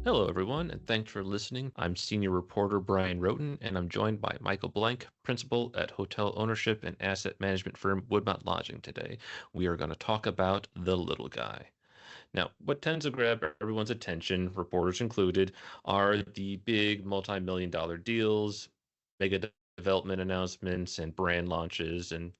Hello, everyone, and thanks for listening. I'm senior reporter Bryan Wroten, and I'm joined by Michael Blank, principal at hotel ownership and asset management firm Woodmont Lodging today. We are going to talk about the little guy. Now, what tends to grab everyone's attention, reporters included, are the big multi-million dollar deals, mega development announcements, and brand launches, and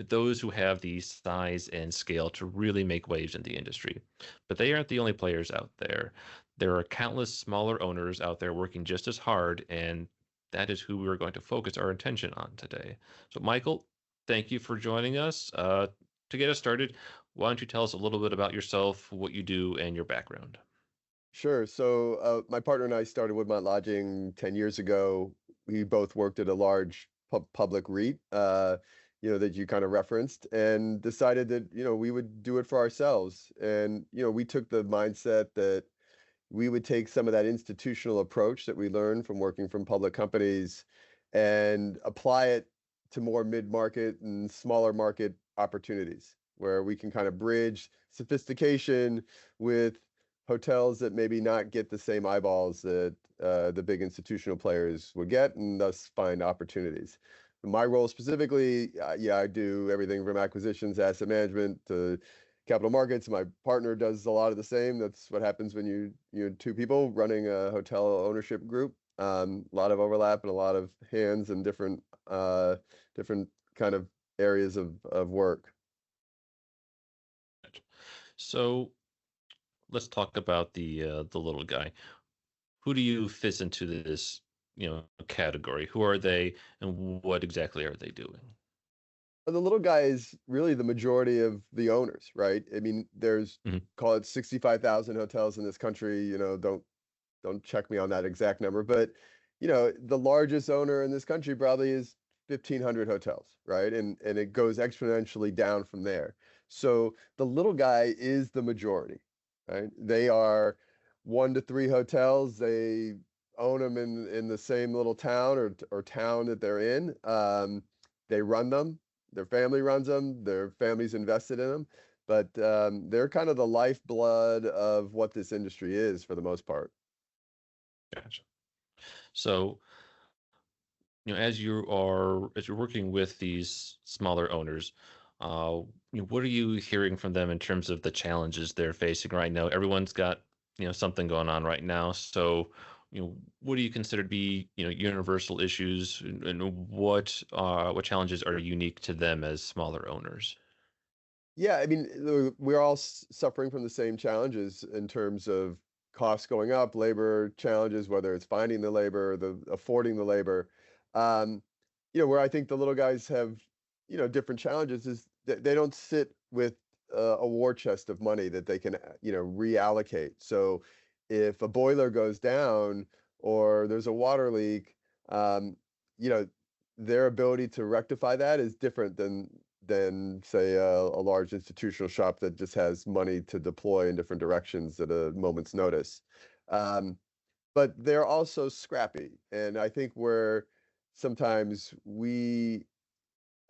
those who have the size and scale to really make waves in the industry. But they aren't the only players out there. There are countless smaller owners out there working just as hard, and that is who we're going to focus our attention on today. So, Michael, thank you for joining us. To get us started, why don't you tell us a little bit about yourself, what you do, and your background? Sure. My partner and I started Woodmont Lodging 10 years ago. We both worked at a large public REIT, that you kind of referenced, and decided that, we would do it for ourselves. And, we took the mindset that we would take some of that institutional approach that we learned from working from public companies and apply it to more mid-market and smaller market opportunities where we can kind of bridge sophistication with hotels that maybe not get the same eyeballs that the big institutional players would get, and thus find opportunities. My role specifically, I do everything from acquisitions, asset management to capital markets. My partner does a lot of the same. That's what happens when you're two people running a hotel ownership group. A lot of overlap and a lot of hands and different kind of areas of work. So let's talk about the little guy. Who do you fit into this, category? Who are they, and what exactly are they doing? The little guy is really the majority of the owners, right? I mean, there's Mhm. call it 65,000 hotels in this country. Don't check me on that exact number, but the largest owner in this country probably is 1,500 hotels, right? And it goes exponentially down from there. So the little guy is the majority, right? They are 1 to 3 hotels. They own them in the same little town or town that they're in. They run them. Their family runs them. Their family's invested in them. But they're kind of the lifeblood of what this industry is for the most part. Gotcha. So, as you're working with these smaller owners, what are you hearing from them in terms of the challenges they're facing right now? Everyone's got, something going on right now. So, what do you consider to be, universal issues, and what challenges are unique to them as smaller owners? Yeah, I mean, we're all suffering from the same challenges in terms of costs going up, labor challenges, whether it's finding the labor, the affording the labor. Um, where I think the little guys have, different challenges is that they don't sit with a war chest of money that they can, reallocate. So if a boiler goes down or there's a water leak, um, you know, their ability to rectify that is different than say a large institutional shop that just has money to deploy in different directions at a moment's notice. Um, but they're also scrappy, and I think where sometimes we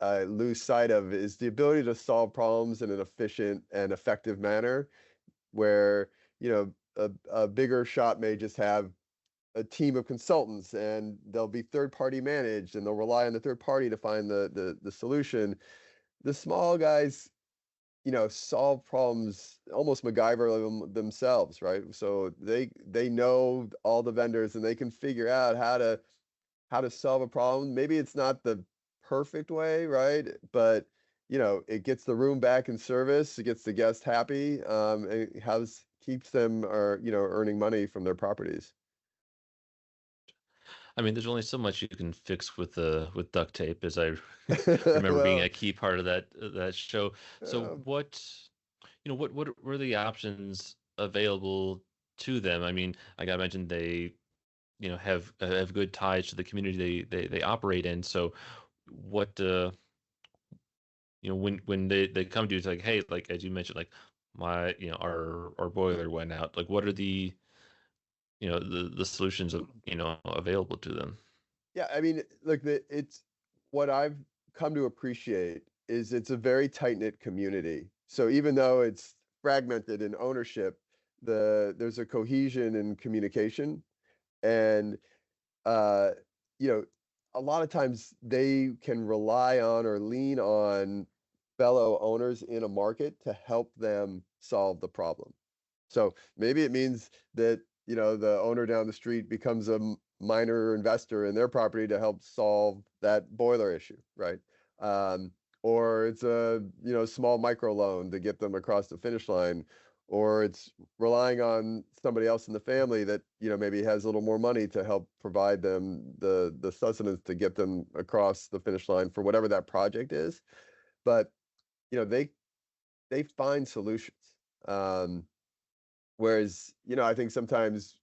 lose sight of is the ability to solve problems in an efficient and effective manner. Where a bigger shop may just have a team of consultants and they'll be third party managed and they'll rely on the third party to find the solution. The small guys, solve problems almost MacGyver themselves, right? So they know all the vendors and they can figure out how to solve a problem. Maybe it's not the perfect way, right? But it gets the room back in service, it gets the guest happy, and it has keeps them or earning money from their properties. I mean, there's only so much you can fix with duct tape, as I remember being Well, a key part of that show. So um, what were the options available to them? I mean, like I mentioned, they have good ties to the community they operate in. So what when they come to you, it's like, hey, like as you mentioned, like my our boiler went out. Like what are the solutions available to them? yeah, I mean, look, it's what I've come to appreciate is it's a very tight-knit community. So even though it's fragmented in ownership, there's a cohesion in communication, and uh, you know, a lot of times they can rely on or lean on fellow owners in a market to help them solve the problem. So maybe it means that, the owner down the street becomes a minor investor in their property to help solve that boiler issue, right? Um, or it's a, small micro loan to get them across the finish line, or it's relying on somebody else in the family that, maybe has a little more money to help provide them the sustenance to get them across the finish line for whatever that project is. But, they find solutions. Um, Whereas, I think sometimes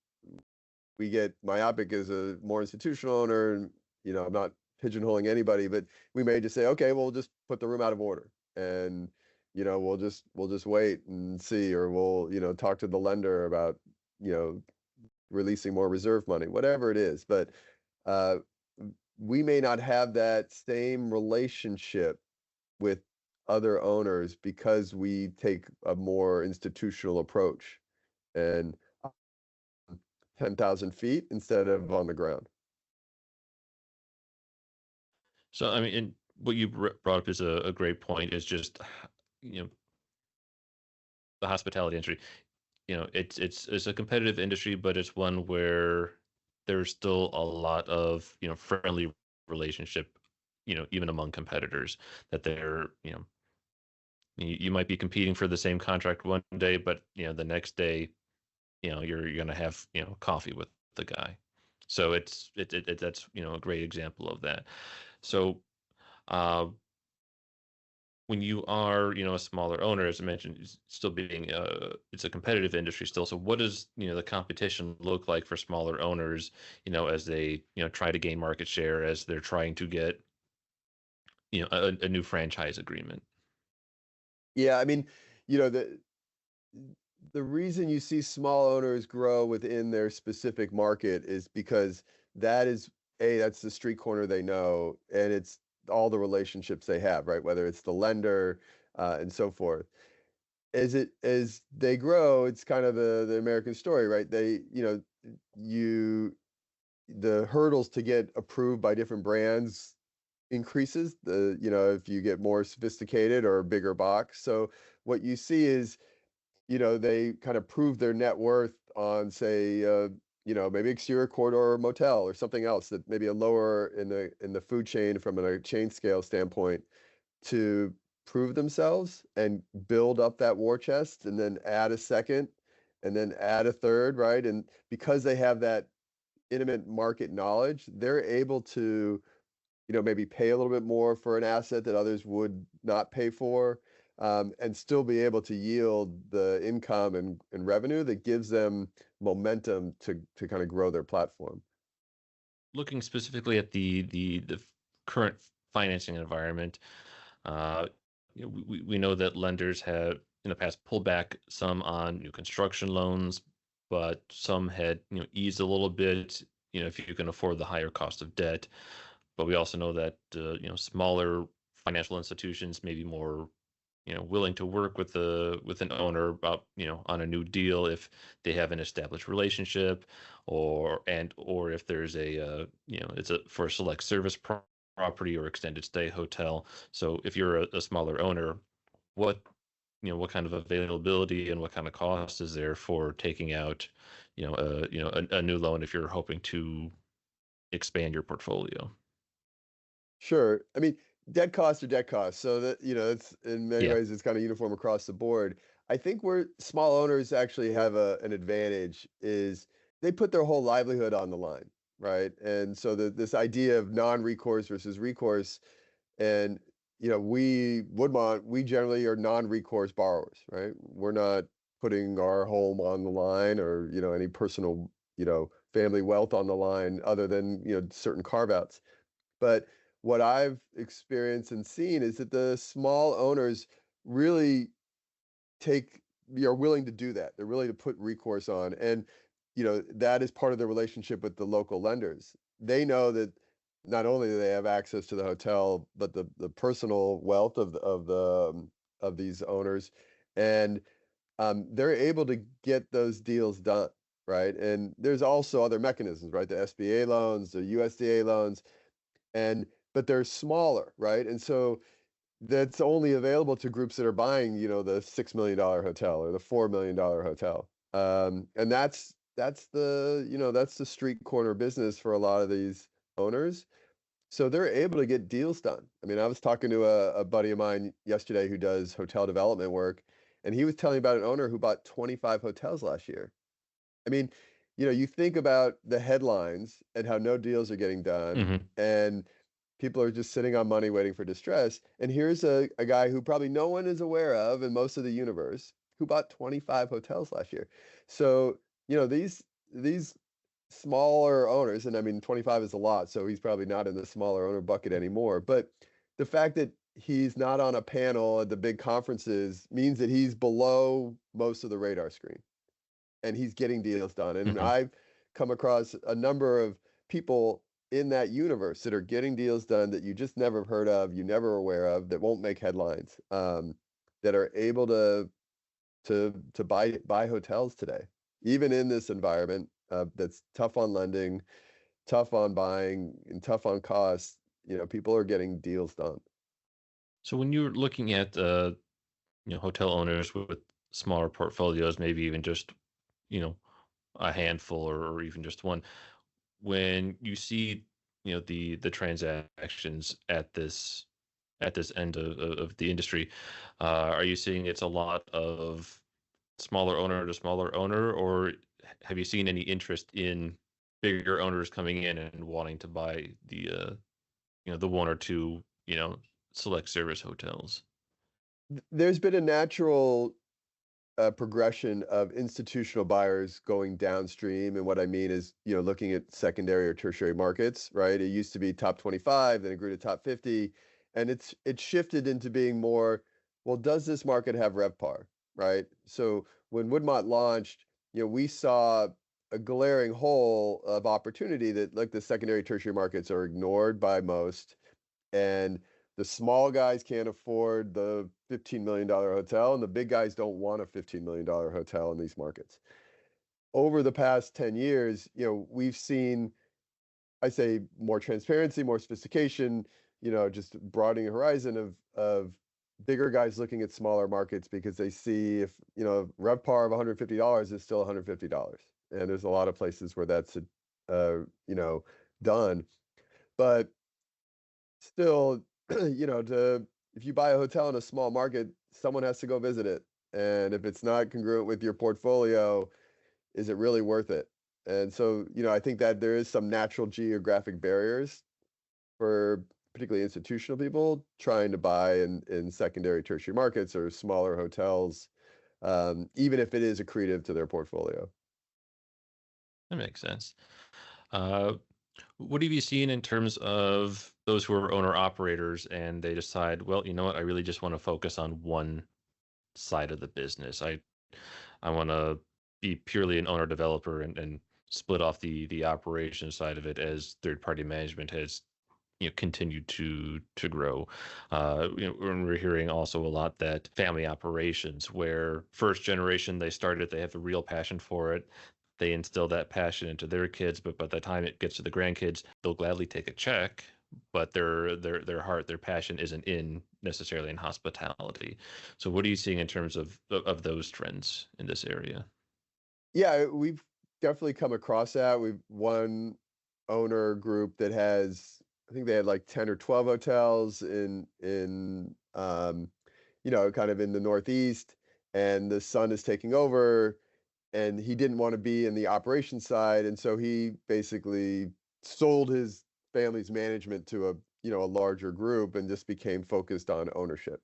we get myopic as a more institutional owner, and, I'm not pigeonholing anybody, but we may just say, okay, we'll just put the room out of order, and, we'll just wait and see, or we'll, talk to the lender about, you know, releasing more reserve money, whatever it is. But uh, we may not have that same relationship with other owners because we take a more institutional approach. And 10,000 feet instead of on the ground. So I mean, and what you brought up is a great point. Is just you know the hospitality industry. It's a competitive industry, but it's one where there's still a lot of friendly relationship, even among competitors. That they're you might be competing for the same contract one day, but the next day you're gonna have coffee with the guy. So that's a great example of that. So uh, when you are a smaller owner, as I mentioned, still being it's a competitive industry still. So what does the competition look like for smaller owners, as they try to gain market share, as they're trying to get a new franchise agreement? Yeah, I mean, you know, the reason you see small owners grow within their specific market is because that's the street corner they know, and it's all the relationships they have, right? Whether it's the lender, and so forth. As they grow, it's kind of the American story, right? You the hurdles to get approved by different brands increases, if you get more sophisticated or a bigger box. So what you see is, they kind of prove their net worth on, say, maybe exterior corridor motel or something else that maybe a lower in the food chain from a chain scale standpoint, to prove themselves and build up that war chest, and then add a second, and then add a third, right? And because they have that intimate market knowledge, they're able to, maybe pay a little bit more for an asset that others would not pay for, and still be able to yield the income and revenue that gives them momentum to kind of grow their platform. Looking specifically at the current financing environment, uh, we know that lenders have in the past pulled back some on new construction loans, but some had eased a little bit. If you can afford the higher cost of debt, but we also know that smaller financial institutions may be more willing to work with an owner about on a new deal if they have an established relationship, or if there's it's a for a select service property or extended stay hotel. So if you're a smaller owner, what what kind of availability and what kind of cost is there for taking out a new loan if you're hoping to expand your portfolio? Sure. I mean, debt costs are debt costs. So that, it's in many Yeah. ways it's kind of uniform across the board. I think where small owners actually have an advantage is they put their whole livelihood on the line, right? And so this idea of non-recourse versus recourse, and we Woodmont, we generally are non-recourse borrowers, right? We're not putting our home on the line, or any personal, family wealth on the line, other than certain carve outs. But what I've experienced and seen is that the small owners really take are willing to do that. They're willing to put recourse on, and that is part of the relationship with the local lenders. They know that not only do they have access to the hotel, but the personal wealth of these owners, and they're able to get those deals done, right? And there's also other mechanisms, right? The SBA loans, the USDA loans, and but they're smaller, right? And so that's only available to groups that are buying, the $6 million hotel or the $4 million hotel. And that's the street corner business for a lot of these owners. So they're able to get deals done. I mean, I was talking to a buddy of mine yesterday who does hotel development work, and he was telling me about an owner who bought 25 hotels last year. I mean, you think about the headlines and how no deals are getting done, Hmm. and people are just sitting on money waiting for distress. And here's a guy who probably no one is aware of in most of the universe who bought 25 hotels last year. So, these smaller owners, and I mean 25 is a lot, so he's probably not in the smaller owner bucket anymore. But the fact that he's not on a panel at the big conferences means that he's below most of the radar screen and he's getting deals done. And Hmm. I've come across a number of people in that universe that are getting deals done that you just never heard of, you never aware of, that won't make headlines, that are able to buy hotels today, even in this environment that's tough on lending, tough on buying, and tough on costs. People are getting deals done. So when you're looking at hotel owners with smaller portfolios, maybe even just you know a handful or even just one, when you see the transactions at this end of the industry, are you seeing it's a lot of smaller owner to smaller owner, or have you seen any interest in bigger owners coming in and wanting to buy the one or two select service hotels? There's been a natural progression of institutional buyers going downstream. And what I mean is, looking at secondary or tertiary markets, right? It used to be top 25, then it grew to top 50, and it's shifted into being more, well, does this market have RevPAR, right? So when Woodmont launched, we saw a glaring hole of opportunity that like the secondary tertiary markets are ignored by most, and the small guys can't afford the $15 million hotel, and the big guys don't want a $15 million hotel in these markets. Over the past 10 years, we've seen, I say, more transparency, more sophistication, just broadening the horizon of bigger guys looking at smaller markets because they see if, RevPAR of $150 is still $150. And there's a lot of places where that's, done. But still, to if you buy a hotel in a small market, someone has to go visit it. And if it's not congruent with your portfolio, is it really worth it? And so, I think that there is some natural geographic barriers for particularly institutional people trying to buy in secondary, tertiary markets or smaller hotels, even if it is accretive to their portfolio. That makes sense. Uh, what have you seen in terms of those who are owner operators and they decide, well, you know what, I really just want to focus on one side of the business. I want to be purely an owner developer and split off the operation side of it as third party management has continued to grow. And we're hearing also a lot that family operations, where first generation they started, they have a real passion for it. They instill that passion into their kids, but by the time it gets to the grandkids, they'll gladly take a check, but their heart, their passion isn't in necessarily in hospitality. So what are you seeing in terms of those trends in this area? Yeah, we've definitely come across that. We've one owner group that has, I think they had like 10 or 12 hotels in kind of in the Northeast, and the son is taking over, and he didn't want to be in the operations side, and so he basically sold his family's management to a larger group and just became focused on ownership.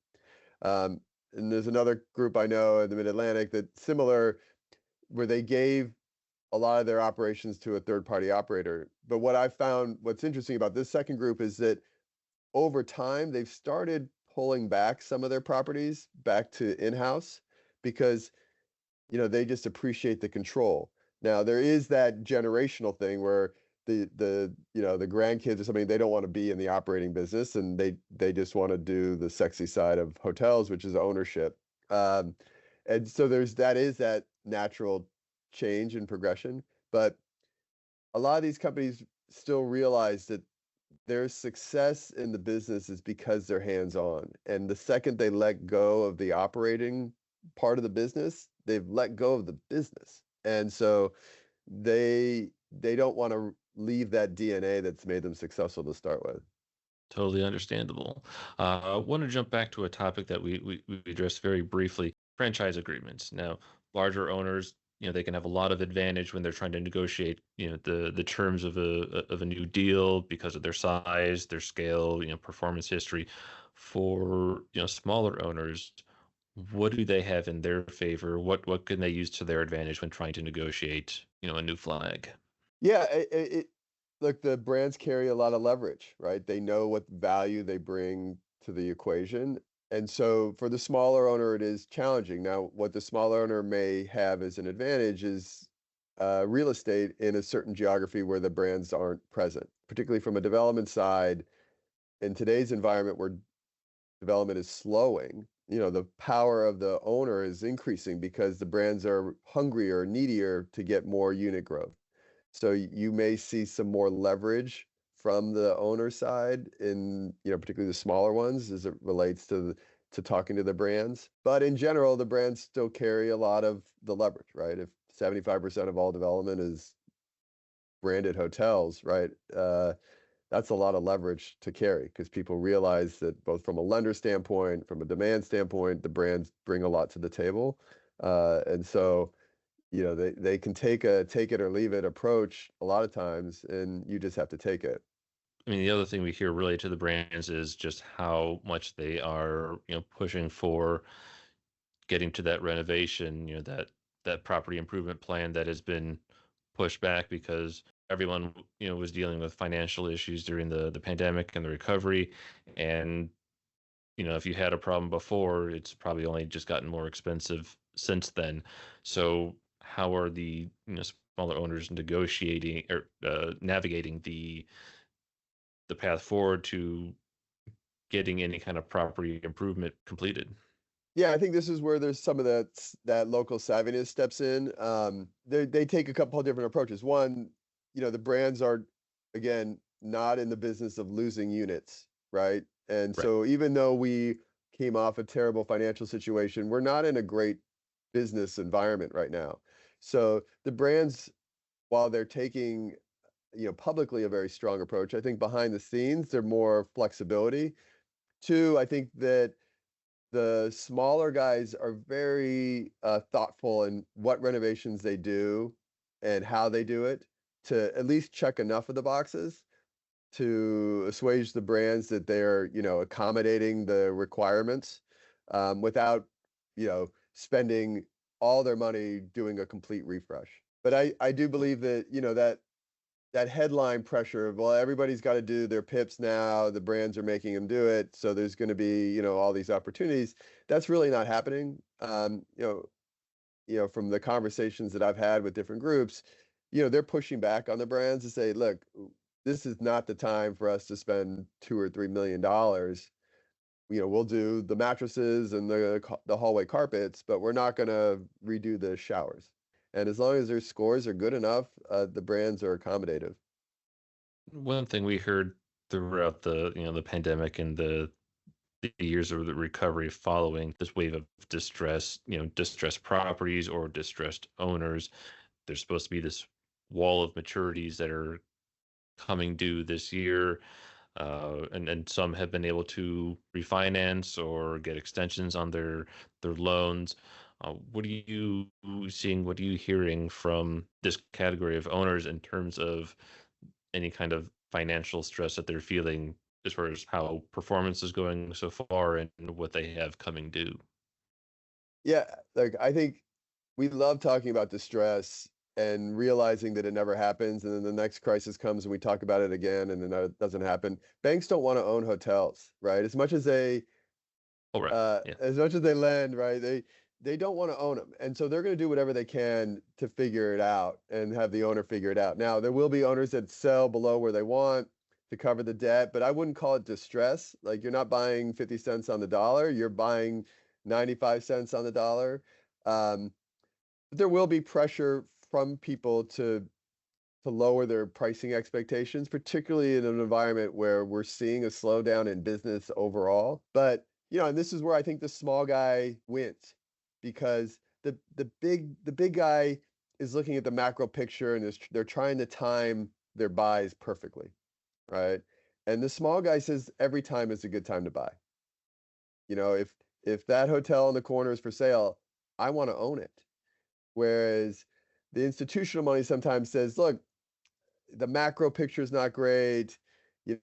And there's another group I know in the Mid-Atlantic that similar, where they gave a lot of their operations to a third party operator. But what I found, what's interesting about this second group is that over time they've started pulling back some of their properties back to in-house because they just appreciate the control. Now there is that generational thing where the grandkids or something, they don't want to be in the operating business, and they just want to do the sexy side of hotels, which is ownership. Um, And so that is that natural change and progression. But a lot of these companies still realize that their success in the business is because they're hands-on. And the second they let go of the operating part of the business, they've let go of the business. And so they don't want to leave that DNA that's made them successful to start with. Totally understandable. I want to jump back to a topic that we addressed very briefly, franchise agreements. Now, larger owners, they can have a lot of advantage when they're trying to negotiate, the terms of a new deal because of their size, their scale, performance history. For, smaller owners, what do they have in their favor? What can they use to their advantage when trying to negotiate, a new flag? Yeah, look, the brands carry a lot of leverage, right? They know what value they bring to the equation. And so for the smaller owner, it is challenging. Now, what the smaller owner may have as an advantage is real estate in a certain geography where the brands aren't present, particularly from a development side. In today's environment where development is slowing, the power of the owner is increasing because the brands are hungrier, needier to get more unit growth. So you may see some more leverage from the owner side in, particularly the smaller ones as it relates to talking to the brands. But in general, the brands still carry a lot of the leverage, right? If 75% of all development is branded hotels, right? That's a lot of leverage to carry because people realize that both from a lender standpoint, from a demand standpoint, the brands bring a lot to the table. And so they can take a take it or leave it approach a lot of times, and you just have to take it. I mean, the other thing we hear related to the brands is just how much they are, pushing for getting to that renovation, that property improvement plan that has been pushed back because everyone, was dealing with financial issues during the pandemic and the recovery. And, if you had a problem before, it's probably only just gotten more expensive since then. So how are the, smaller owners negotiating or navigating the path forward to getting any kind of property improvement completed? Yeah, I think this is where there's some of that local savviness steps in. They take a couple of different approaches. One, the brands are again not in the business of losing units, right? And Right. so even though we came off a terrible financial situation, we're not in a great business environment right now. So the brands, while they're taking, publicly a very strong approach, I think behind the scenes, they're more flexibility. Two, I think that the smaller guys are very thoughtful in what renovations they do and how they do it to at least check enough of the boxes to assuage the brands that they're, accommodating the requirements without, spending all their money doing a complete refresh. But I do believe that, that headline pressure of, well, everybody's got to do their pips now, the brands are making them do it, so there's going to be, all these opportunities. That's really not happening. From the conversations that I've had with different groups, they're pushing back on the brands to say, look, this is not the time for us to spend 2 or 3 million dollars. We'll do the mattresses and the hallway carpets, but we're not going to redo the showers. And as long as their scores are good enough, the brands are accommodative. One thing we heard throughout the pandemic and the years of the recovery following this wave of distress, distressed properties or distressed owners, there's supposed to be this wall of maturities that are coming due this year. And some have been able to refinance or get extensions on their loans. What are you seeing? What are you hearing from this category of owners in terms of any kind of financial stress that they're feeling as far as how performance is going so far and what they have coming due? Yeah, like I think we love talking about distress and realizing that it never happens, and then the next crisis comes and we talk about it again, and then it doesn't happen. Banks don't want to own hotels, right? Oh, right. Yeah. As much as they lend, right? They don't want to own them, and so they're going to do whatever they can to figure it out and have the owner figure it out. Now, there will be owners that sell below where they want to cover the debt, but I wouldn't call it distress. Like you're not buying 50 cents on the dollar, you're buying 95 cents on the dollar. But there will be pressure from people to lower their pricing expectations, particularly in an environment where we're seeing a slowdown in business overall. But, and this is where I think the small guy wins because the big guy is looking at the macro picture and they're trying to time their buys perfectly, right? And the small guy says every time is a good time to buy. If that hotel on the corner is for sale, I want to own it. Whereas the institutional money sometimes says, look, the macro picture is not great. You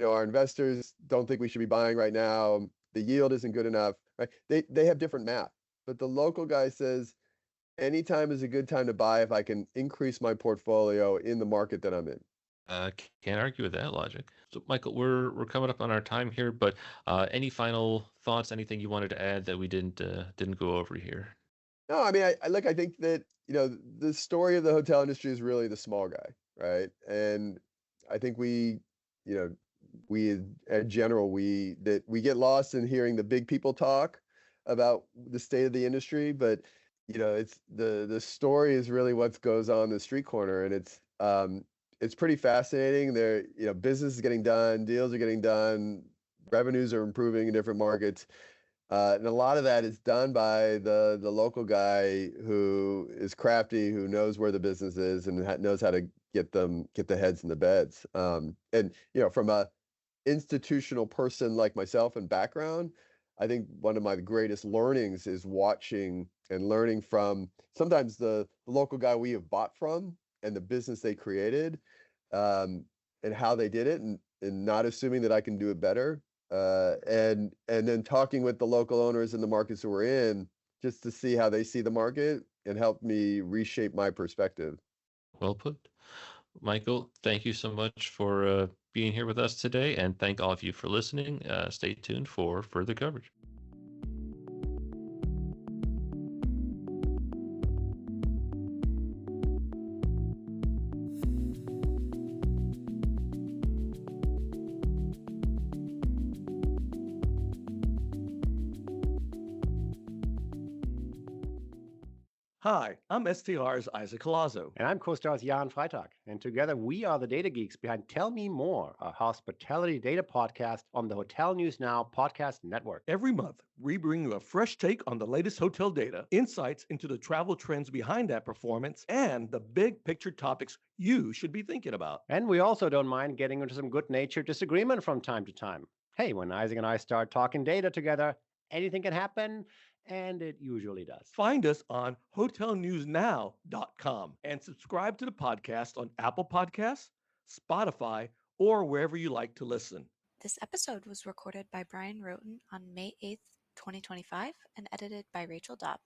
our investors don't think we should be buying right now. The yield isn't good enough, right? They have different math, but the local guy says anytime is a good time to buy if I can increase my portfolio in the market that I'm in. Can't argue with that logic. So, Michael, we're coming up on our time here, but any final thoughts? Anything you wanted to add that we didn't go over here? No, I mean, I think that, the story of the hotel industry is really the small guy, right? And I think you know, we in general, we get lost in hearing the big people talk about the state of the industry, but it's the story is really what goes on in the street corner, and it's pretty fascinating. There, business is getting done, deals are getting done, revenues are improving in different markets. And a lot of that is done by the local guy who is crafty, who knows where the business is and knows how to get the heads in the beds. And from a institutional person like myself and background, I think one of my greatest learnings is watching and learning from sometimes the local guy we have bought from and the business they created, and how they did it, and not assuming that I can do it better. And then talking with the local owners in the markets that we're in, just to see how they see the market and help me reshape my perspective. Well put. Michael, thank you so much for being here with us today, and thank all of you for listening. Stay tuned for further coverage. Hi, I'm STR's Isaac Colazo. And I'm co-stars Jan Freitag. And together we are the data geeks behind Tell Me More, a hospitality data podcast on the Hotel News Now podcast network. Every month, we bring you a fresh take on the latest hotel data, insights into the travel trends behind that performance, and the big picture topics you should be thinking about. And we also don't mind getting into some good-natured disagreement from time to time. Hey, when Isaac and I start talking data together, anything can happen. And it usually does. Find us on hotelnewsnow.com and subscribe to the podcast on Apple Podcasts, Spotify, or wherever you like to listen. This episode was recorded by Bryan Wroten on May 8th, 2025, and edited by Rachel Dobb.